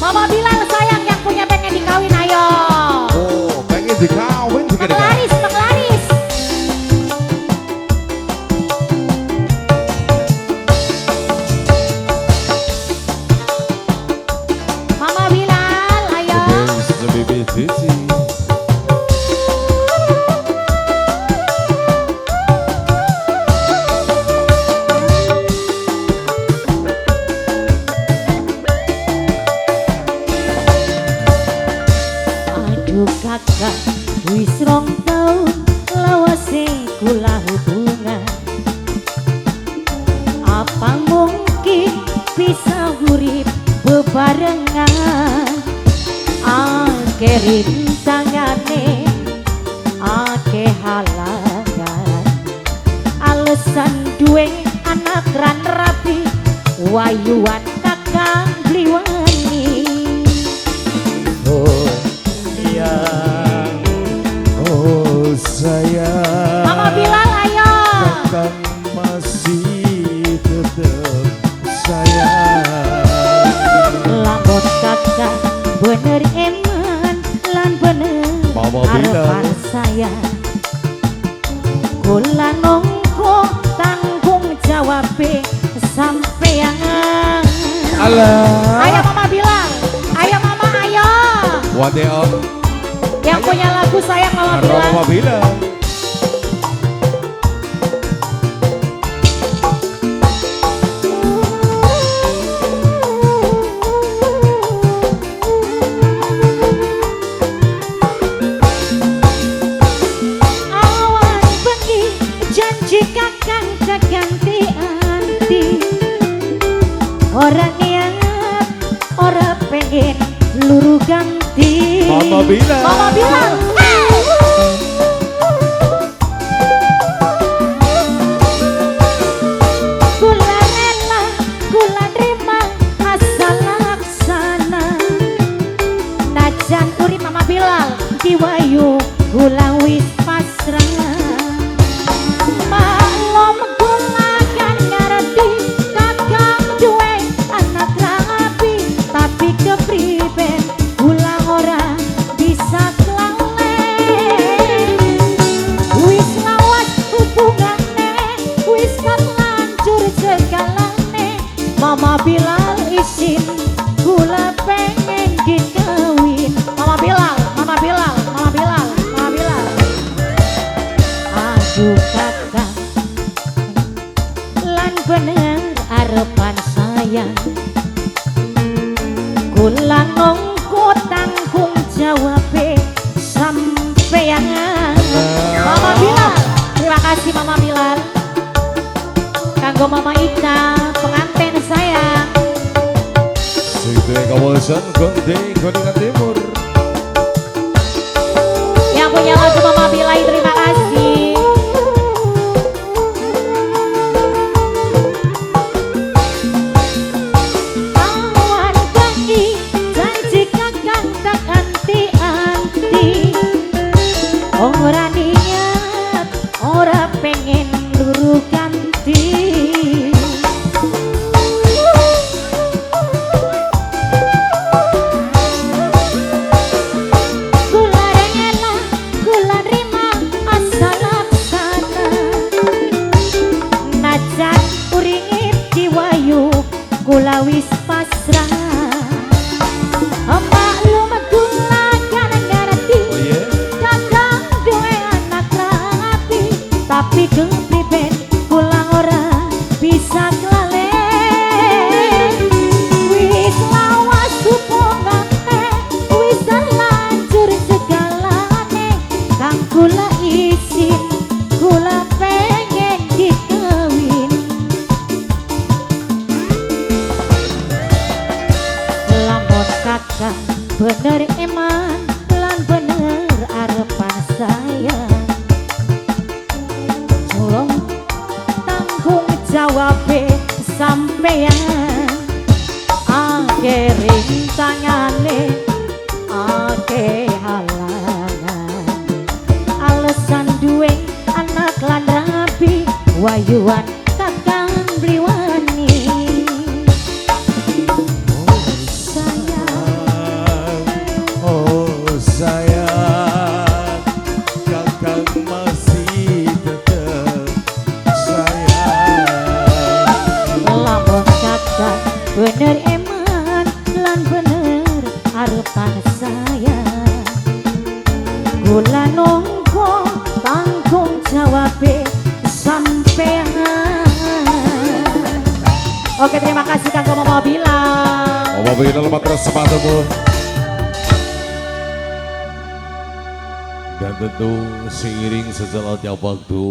Mama Bilal sayang yang punya pengen dikawin ayo. Oh, pengen dikawin juga dikawin. Penglaris, penglaris. Mama Bilal ayo. Aduh kakak, wis rong taun lawase kula hubungan. Apa mungkin bisa urip bebarengan? Ake rintangane, ake halangan. Alasan duwe anak ran rapi, wayuan kakang bliwani. Oh sayang, oh sayang. Mama Bilal ayo. Kakang masih tetap sayang. Lambot kakak bener eman lan bener Mama harapan Bilal. saya. Kula nongko tanggung jawab sampean. Alah. Ayo Mama Bilal, ayo Mama ayo. Wade om. Yang punya lagu sayang Mama Karo Bilal. Mama Bilal. Awan bengi janji kakang ganti anti. Ora niat, ora pengen luru ganti. Mama Bilal. Mama Bilal. Kula rela, kula terima asal laksana. Najan urip Mama Bilal diwayu kula wis pasrah. Maklum kula kan ngerti kakang duwe anak rapi, tapi kepriben kula ora bisa kelalen. Wis lawas hubungane, wis terlanjur segalane. Mama Bilal isin kula pengen dikawin. Mama Bilal, Mama Bilal, Mama Bilal, Mama Bilal. Aduh kakak, lan bener harapan saya. Kula nongko tanggung jawab sampean. Mama Bilal, terima kasih Mama Bilal. Kanggo Mama Ika, pengantin saya. Situ kawasan Gonde, Gondengan Timur. Yang punya lagu Mama Bilal, terima kasih. Awan bengi janji kakang tak anti-anti. Ora niat, ora pengen luru ganti. Kula rela, kula terima asal laksana. Najan urip diwayu kula wis pasrah. Maklum kula kan ngerti Oh iya. kakang duwe anak rapi, tapi kepriben kula ora bisa kelalen. Wis lawas hubungane, wis terlanjur segalane. Kang kula isin, kula pengen dikawin. Lamun kakak bener eman lan bener harapan saya. Tolong tanggung jawab sampean. Ake rintangane, ake halangan. Alasan duwe anak lan rapi, wayuan kakang bliwani. Sayang, Tapi dalam matras sepatumu. Dan tentu seiring sejalannya waktu